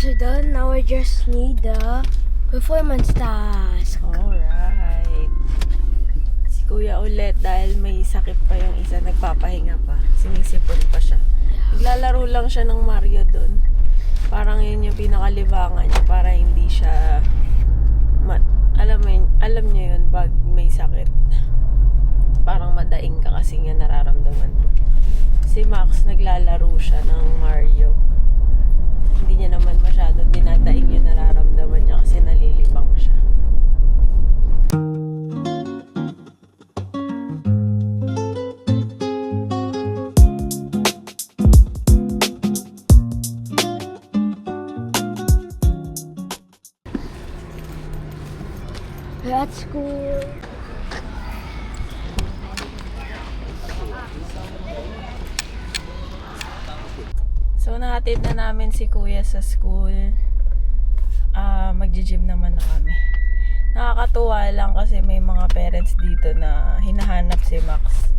jobs are done. Now I just need the performance task. Alright. Si Kuya ulit dahil may sakit pa yung isa, nagpapahinga pa. Sinisipon pa siya. Naglalaro lang siya ng Mario doon. Parang yun yung pinakalibangan niya para hindi siya alam niyo yun pag may sakit. Parang madaing ka kasi nga nararamdaman mo. Si Max naglalaro siya ng Mario. Hindi niya naman masyadong dinadaing yung nararamdaman niya kasi nalilibang siya. We're at school. So, nahatid na namin si Kuya sa school. Magji-gym naman na kami. Nakakatuwa lang kasi may mga parents dito na hinahanap si Max.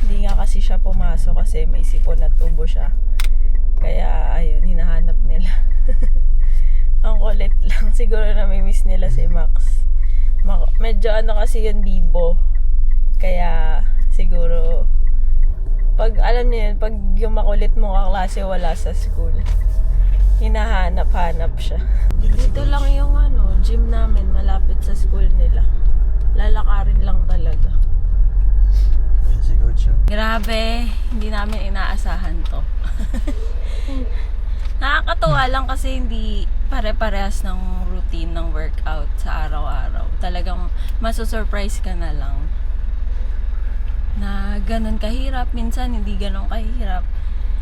Hindi nga kasi siya pumasok kasi may sipon at tubo siya. Kaya, ayun, hinahanap nila. Ang kulit lang. Siguro nami-miss nila si Max. Medyo kasi yun bibo. Kaya, siguro pag alam niyo yun, pag yung makulit mo kaklase wala sa school, hinahanap-hanap siya. Dito lang yung gym namin malapit sa school nila. Lalakarin lang talaga. Ayan si Coach. Grabe, hindi namin inaasahan to. Nakakatuwa lang kasi hindi pare-parehas ng routine ng workout sa araw-araw. Talagang masusurprise ka na lang na ganun kahirap, minsan hindi ganun kahirap.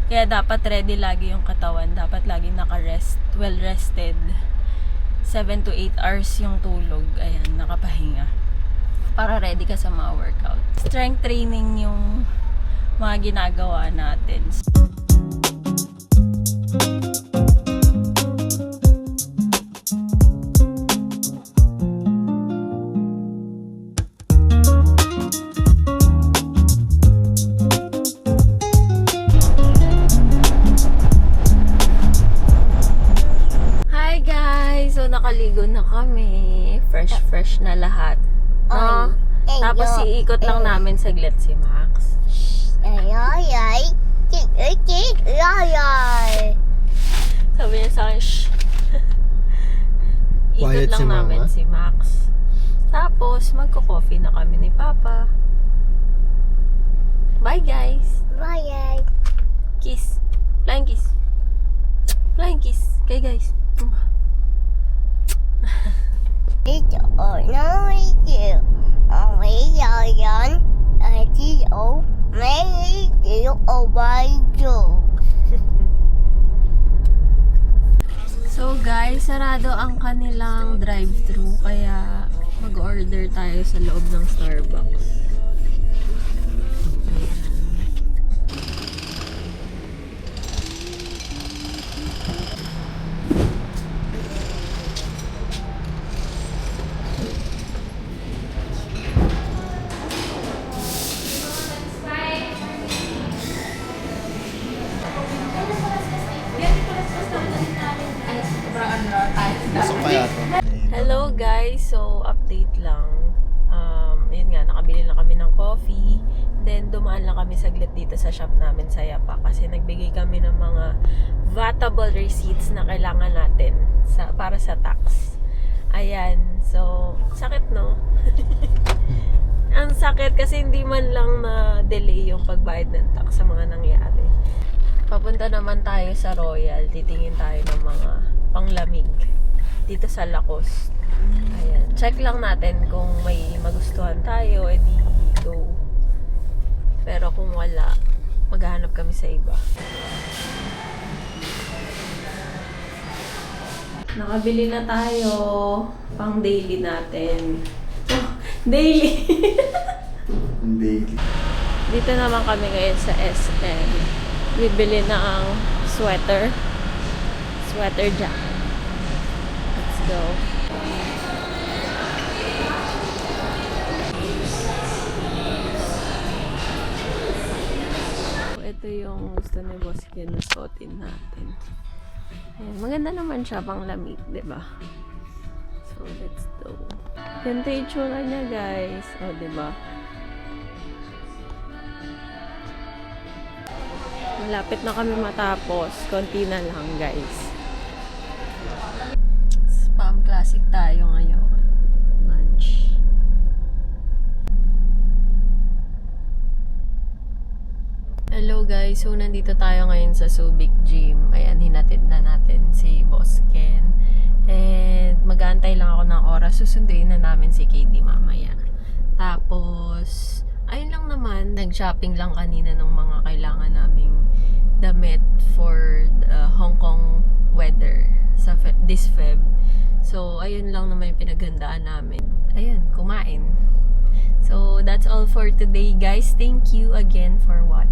Kaya dapat ready lagi yung katawan, dapat lagi naka-rest, well rested. 7 to 8 hours yung tulog, ayan, nakapahinga. Para ready ka sa mga workout. Strength training yung mga ginagawa natin. Nakaligo na kami. Fresh na lahat. No? Tapos iikot lang namin saglit si Max. Sabi niya sa akin, shh. Ikot lang namin si Max. Tapos magko-coffee na kami ni Papa. Bye guys. Bye. Kiss. Flying kiss. Flying kiss. Okay guys. It's all now with you. We are young. I see all. Maybe you over you. So guys, sarado ang kanilang drive-thru kaya mag-order tayo sa loob ng Starbucks. Hello guys, so update lang. Yun nga, nakabili na kami ng coffee. Then dumaan lang kami saglit dito sa shop namin sa Yapa kasi nagbigay kami ng mga vatable receipts na kailangan natin para sa tax. Ayan, so sakit no? Ang sakit kasi hindi man lang na-delay yung pagbayad ng tax sa mga nangyari. Papunta naman tayo sa Royal, titingin tayo ng mga panglamig dito sa Lacoste. Ayan. Check lang natin kung may magustuhan tayo, edi go. Pero kung wala, maghahanap kami sa iba. Nakabili na tayo pang daily natin. Oh, daily! Daily. Dito naman kami ngayon sa SM. Bibili na ang sweater jacket. Let's go. Ito yung gusto ni Boss Ken na suotin natin. Ayan, maganda naman siya pang lamig, diba? So, let's go. Ganito yung itsura niya, guys. O, diba? Malapit na kami matapos. Konti na lang, guys. Spam Classic tayo ngayon. Lunch. Hello guys, so nandito tayo ngayon sa Subic Gym. Ayan, hinatid na natin si Boss Ken. And mag-aantay lang ako ng oras. Susunduin na namin si KD mamaya. Tapos, ayun lang naman, nag-shopping lang kanina ng mga kailangan naming damit for the Hong Kong weather sa this Feb. So, ayun lang naman yung pinaghandaan namin. Ayun, kumain. So, that's all for today guys. Thank you again for watching.